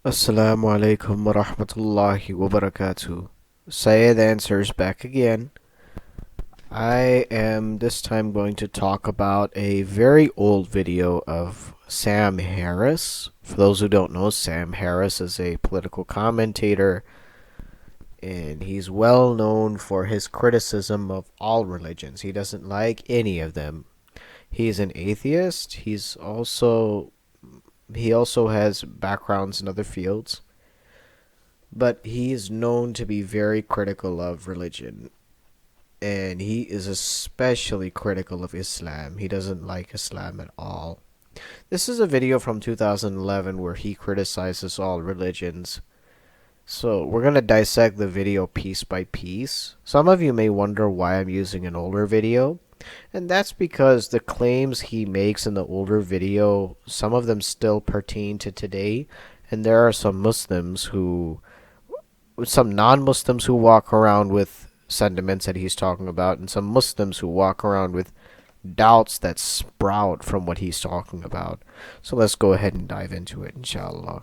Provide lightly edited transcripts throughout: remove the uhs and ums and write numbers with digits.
Aslamulaikum wa rahmatullahi wa barakatuh. Sayed answers back again. I am this time going to talk about a very old video of Sam Harris. For those who don't know, Sam Harris is a political commentator, and he's well known for his criticism of all religions. He doesn't like any of them. He's an atheist. He also has backgrounds in other fields, but he is known to be very critical of religion, and he is especially critical of Islam. He doesn't like Islam at all. This is a video from 2011 where he criticizes all religions. So, we're going to dissect the video piece by piece. Some of you may wonder why I'm using an older video, and that's because the claims he makes in the older video, some of them still pertain to today, and there are some non-Muslims who walk around with sentiments that he's talking about, and some Muslims who walk around with doubts that sprout from what he's talking about. So let's go ahead and dive into it, inshallah.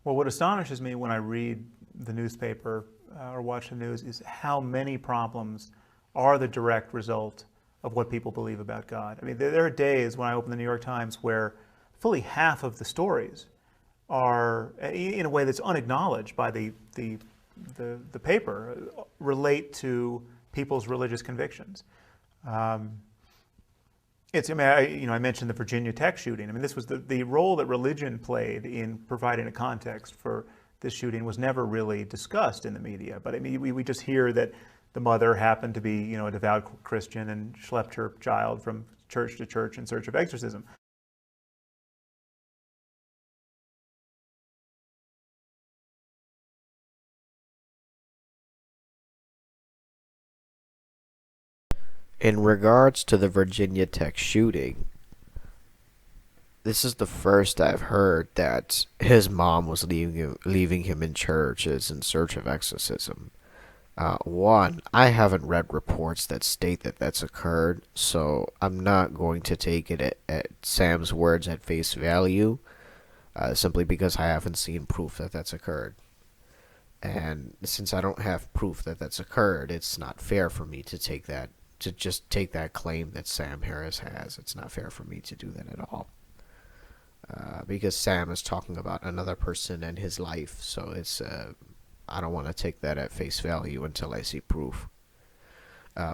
Well, what astonishes me when I read the newspaper or watch the news is how many problems are the direct result of what people believe about God. I mean, there are days when I open the New York Times where fully half of the stories are, in a way that's unacknowledged by the paper, relate to people's religious convictions. Um, I mentioned the Virginia Tech shooting. I mean, this was the role that religion played in providing a context for this shooting was never really discussed in the media. But I mean, we just hear that the mother happened to be, a devout Christian and schlepped her child from church to church in search of exorcism. In regards to the Virginia Tech shooting, this is the first I've heard that his mom was leaving him in churches in search of exorcism. One, I haven't read reports that state that that's occurred, so I'm not going to take it at Sam's words at face value, simply because I haven't seen proof that that's occurred. And since I don't have proof that that's occurred, it's not fair for me to just take that claim that Sam Harris has. It's not fair for me to do that at all. Because Sam is talking about another person and his life, so I don't want to take that at face value until I see proof.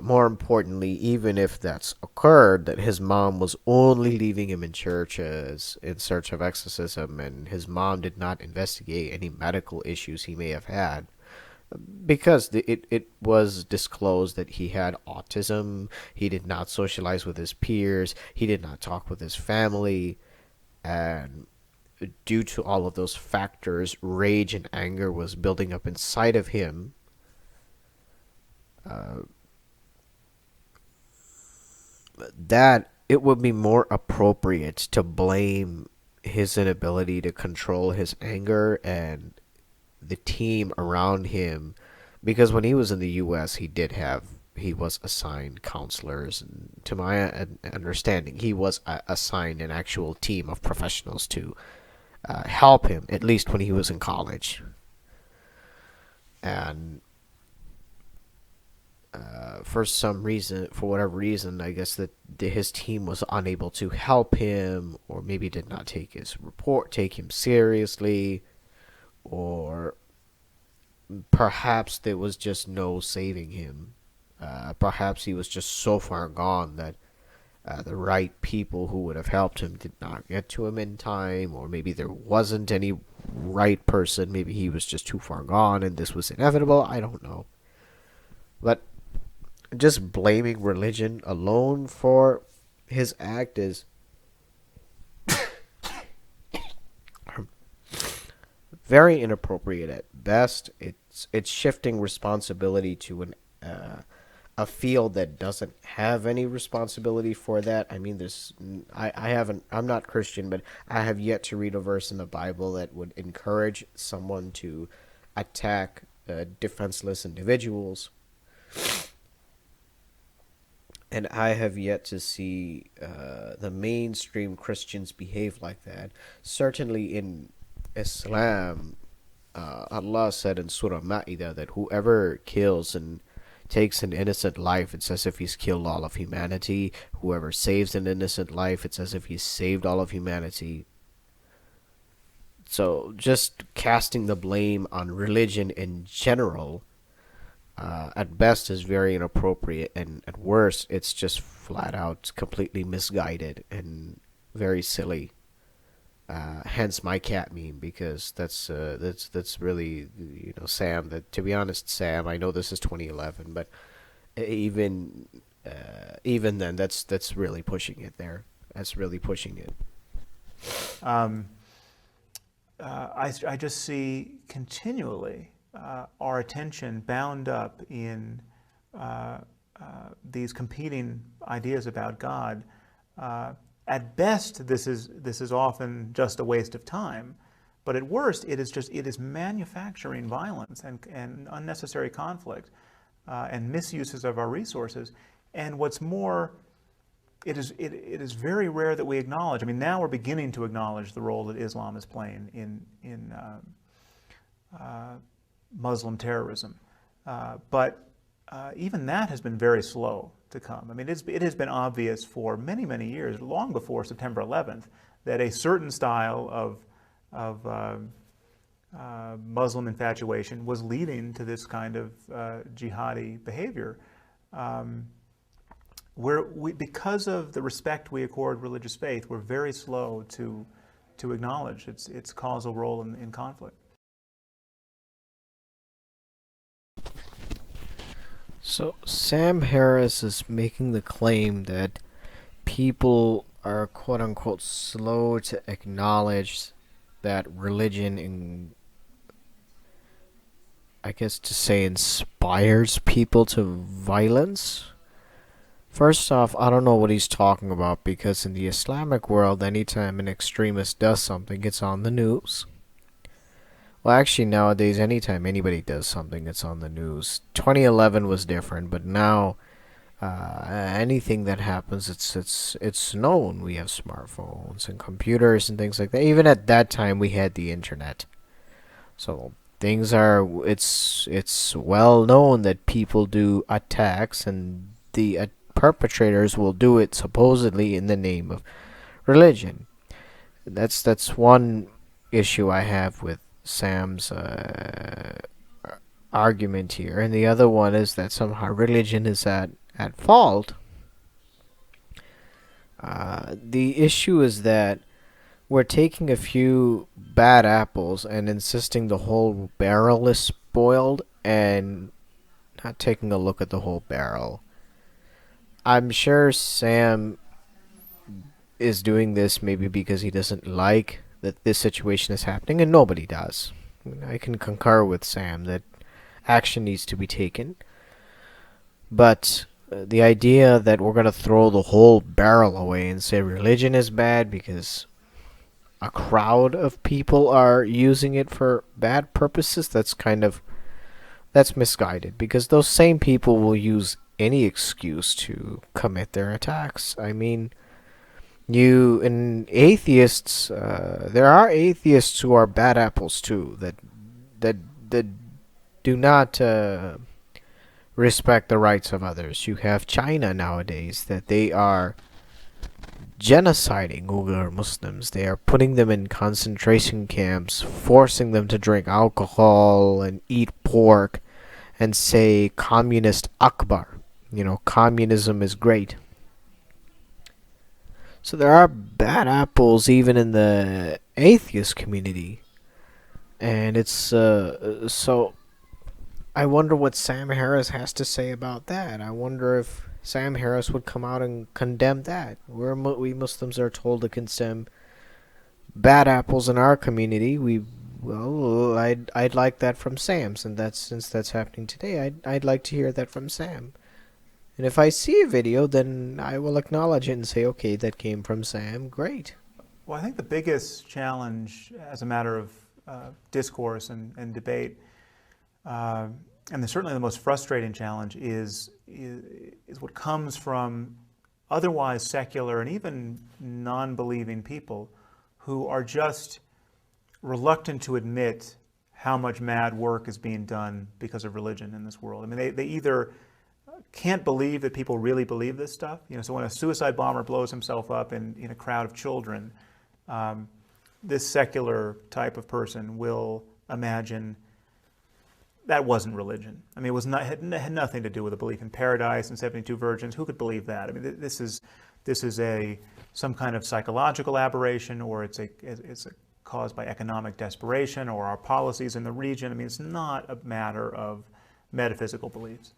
More importantly, even if that's occurred, that his mom was only leaving him in churches in search of exorcism, and his mom did not investigate any medical issues he may have had, because it was disclosed that he had autism, he did not socialize with his peers, he did not talk with his family, and due to all of those factors, rage and anger was building up inside of him. Uh, that it would be more appropriate to blame his inability to control his anger and the team around him, because when he was in the US he was assigned counselors, and to my understanding he was assigned an actual team of professionals to help him, at least when he was in college. And for some reason, for whatever reason, I guess that his team was unable to help him, or maybe did not take him seriously, or perhaps there was just no saving him. Perhaps he was just so far gone that the right people who would have helped him did not get to him in time, or maybe there wasn't any right person. Maybe he was just too far gone and this was inevitable. I don't know. But just blaming religion alone for his act is very inappropriate at best. It's shifting responsibility to a field that doesn't have any responsibility for that. I mean, I haven't, I'm not Christian, but I have yet to read a verse in the Bible that would encourage someone to attack defenseless individuals. And I have yet to see the mainstream Christians behave like that. Certainly in Islam, Allah said in Surah Ma'idah that whoever kills and takes an innocent life, it's as if he's killed all of humanity. Whoever saves an innocent life, it's as if he's saved all of humanity. So just casting the blame on religion in general, at best, is very inappropriate, and at worst, it's just flat out completely misguided and very silly. Hence my cat meme, because that's really, Sam. That, to be honest, Sam, I know this is 2011, but even even then, that's really pushing it there. That's really pushing it. Um, I just see continually our attention bound up in these competing ideas about God. At best, this is often just a waste of time, but at worst, it is manufacturing violence and unnecessary conflict and misuses of our resources. And what's more, it is very rare that we acknowledge. I mean, now we're beginning to acknowledge the role that Islam is playing in Muslim terrorism, but even that has been very slow to come. I mean, it has been obvious for many, many years, long before September 11th, that a certain style of Muslim infatuation was leading to this kind of jihadi behavior. Because of the respect we accord religious faith, we're very slow to acknowledge its causal role in conflict. So Sam Harris is making the claim that people are quote unquote slow to acknowledge that religion, I guess to say, inspires people to violence. First off, I don't know what he's talking about, because in the Islamic world, anytime an extremist does something, it's on the news. Well, actually, nowadays, anytime anybody does something, it's on the news. 2011 was different, but now anything that happens, it's known. We have smartphones and computers and things like that. Even at that time, we had the internet, so it's well known that people do attacks, and the perpetrators will do it supposedly in the name of religion. That's one issue I have with Sam's argument here, and the other one is that somehow religion is at fault. The issue is that we're taking a few bad apples and insisting the whole barrel is spoiled, and not taking a look at the whole barrel. I'm sure Sam is doing this maybe because he doesn't like that this situation is happening, and nobody does. I can concur with Sam that action needs to be taken, but the idea that we're going to throw the whole barrel away and say religion is bad because a crowd of people are using it for bad purposes, that's misguided, because those same people will use any excuse to commit their attacks. I mean, atheists, there are atheists who are bad apples too, that do not respect the rights of others. You have China nowadays, that they are genociding Uyghur Muslims. They are putting them in concentration camps, forcing them to drink alcohol and eat pork, and say communist Akbar. Communism is great. So there are bad apples even in the atheist community. And it's so I wonder what Sam Harris has to say about that. I wonder if Sam Harris would come out and condemn that. We Muslims are told to condemn bad apples in our community. I'd like that from Sam, since that's happening today. I'd like to hear that from Sam. And if I see a video, then I will acknowledge it and say, okay, that came from Sam. Great. Well, I think the biggest challenge as a matter of discourse and debate Uh, and certainly the most frustrating challenge is what comes from otherwise secular and even non-believing people who are just reluctant to admit how much mad work is being done because of religion in this world. I mean, they either can't believe that people really believe this stuff. So when a suicide bomber blows himself up in a crowd of children, um, this secular type of person will imagine that wasn't religion. I mean, it was not had nothing to do with a belief in paradise and 72 virgins. Who could believe that? I mean, this is a some kind of psychological aberration, or it's caused by economic desperation or our policies in the region. I mean, it's not a matter of metaphysical beliefs.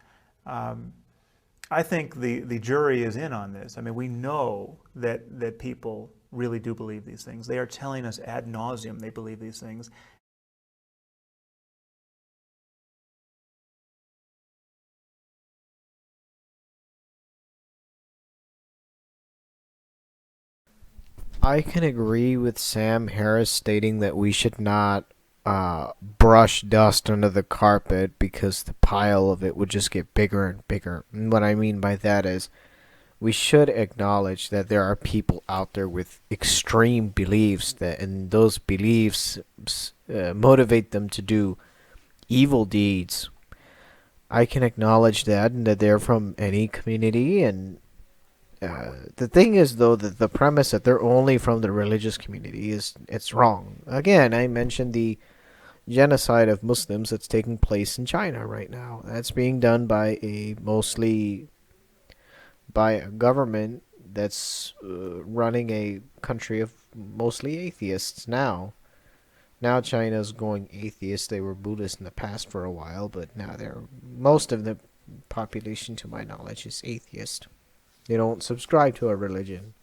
I think the jury is in on this. I mean, we know that people really do believe these things. They are telling us ad nauseum they believe these things. I can agree with Sam Harris stating that we should not brush dust under the carpet because the pile of it would just get bigger and bigger. And what I mean by that is we should acknowledge that there are people out there with extreme beliefs and those beliefs motivate them to do evil deeds. I can acknowledge that and that they're from any community. And the thing is, though, that the premise that they're only from the religious community it's wrong. Again, I mentioned the genocide of Muslims that's taking place in China right now. That's being done by a government that's running a country of mostly atheists now. Now China's going atheist. They were Buddhist in the past for a while, but now most of the population, to my knowledge, is atheist. They don't subscribe to a religion.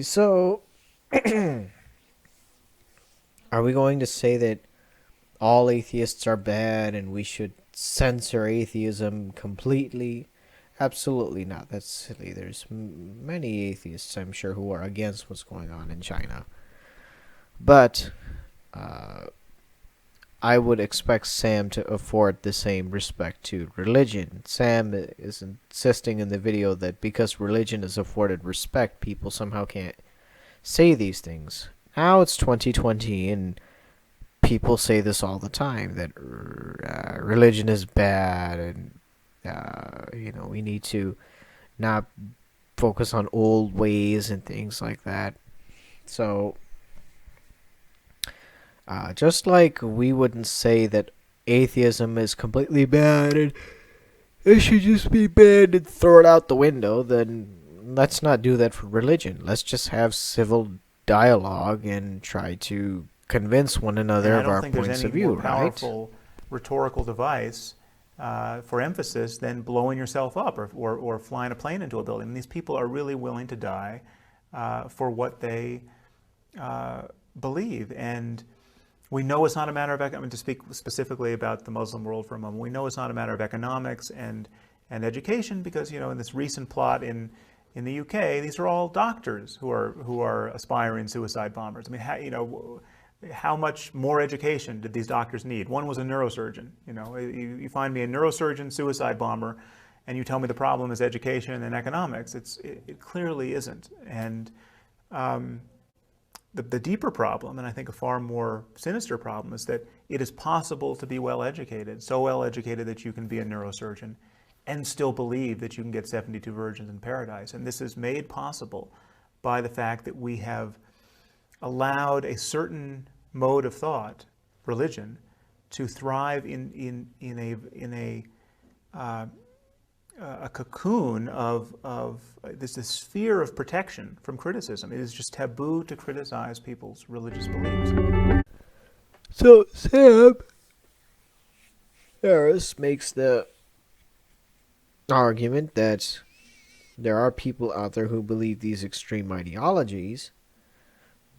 So, are we going to say that all atheists are bad and we should censor atheism completely? Absolutely not. That's silly. There's many atheists, I'm sure, who are against what's going on in China. But uh, I would expect Sam to afford the same respect to religion. Sam is insisting in the video that because religion is afforded respect, people somehow can't say these things. Now it's 2020 and people say this all the time, that religion is bad and we need to not focus on old ways and things like that. So just like we wouldn't say that atheism is completely bad and it should just be banned and throw it out the window, then let's not do that for religion. Let's just have civil dialogue and try to convince one another And I of don't our think there's points any of view, more right? powerful rhetorical device for emphasis than blowing yourself up or flying a plane into a building. And these people are really willing to die for what they believe. And we know it's not a matter of, I mean, to speak specifically about the Muslim world for a moment, we know it's not a matter of economics and education because, in this recent plot in the UK, these are all doctors who are aspiring suicide bombers. I mean, how much more education did these doctors need? One was a neurosurgeon. You find me a neurosurgeon suicide bomber, and you tell me the problem is education and economics. It clearly isn't. And the deeper problem, and I think a far more sinister problem, is that it is possible to be well educated, so well educated that you can be a neurosurgeon and still believe that you can get 72 virgins in paradise. And this is made possible by the fact that we have allowed a certain mode of thought, religion, to thrive in a cocoon of this sphere of protection from criticism. It is just taboo to criticize people's religious beliefs. So Sam Harris makes the argument that there are people out there who believe these extreme ideologies,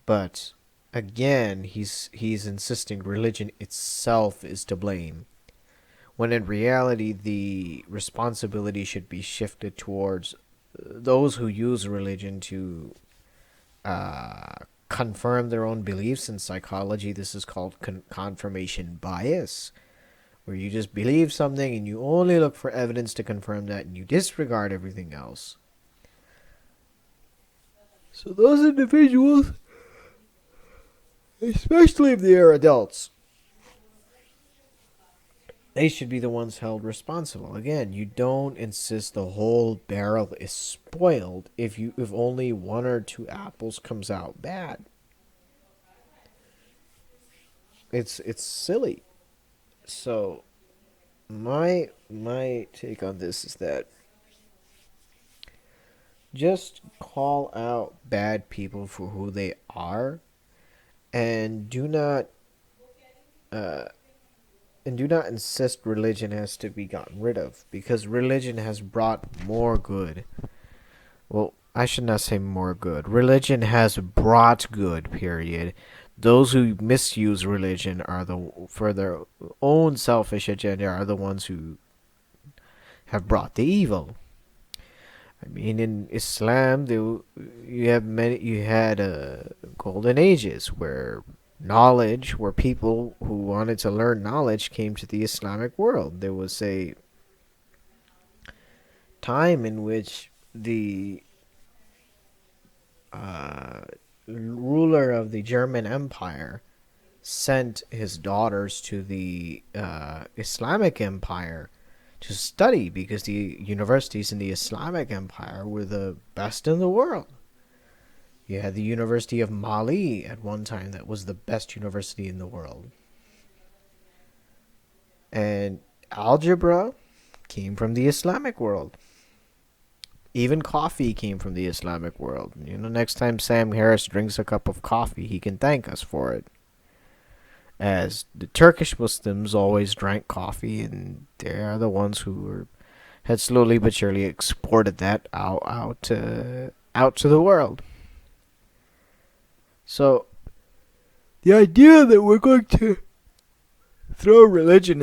but again, he's insisting religion itself is to blame, when in reality the responsibility should be shifted towards those who use religion to confirm their own beliefs. In psychology, this is called confirmation bias, where you just believe something and you only look for evidence to confirm that and you disregard everything else. So those individuals, especially if they are adults, they should be the ones held responsible. Again, you don't insist the whole barrel is spoiled if only one or two apples comes out bad. It's silly. So my take on this is that just call out bad people for who they are, and uh, do not insist religion has to be gotten rid of, because religion has brought more good. Well, I should not say more good. Religion has brought good. Period. Those who misuse religion are for their own selfish agenda are the ones who have brought the evil. I mean, in Islam, you had golden ages where people who wanted to learn knowledge came to the Islamic world. There was a time in which the uh, ruler of the German Empire sent his daughters to the Islamic Empire to study, because the universities in the Islamic Empire were the best in the world. You had the University of Mali at one time that was the best university in the world. And algebra came from the Islamic world. Even coffee came from the Islamic world. Next time Sam Harris drinks a cup of coffee, he can thank us for it. As the Turkish Muslims always drank coffee, and they are the ones who had slowly but surely exported that out to the world. So the idea that we're going to throw religion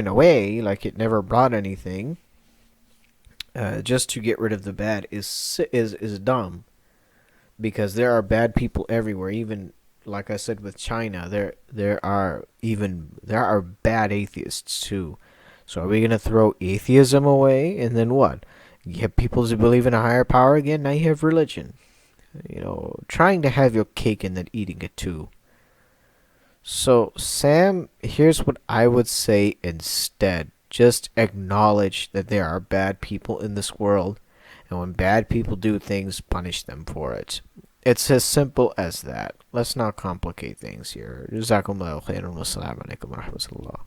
away like it never brought anything, just to get rid of the bad is dumb, because there are bad people everywhere. Even like I said with China, there are bad atheists too. So are we gonna throw atheism away, and then what? You have people who believe in a higher power again. Now you have religion. Trying to have your cake and then eating it too. So, Sam, here's what I would say instead. Just acknowledge that there are bad people in this world, and when bad people do things, punish them for it. It's as simple as that. Let's not complicate things here. Jazakumullahu khairan. Wassalamu alaikum wa rahmatullah.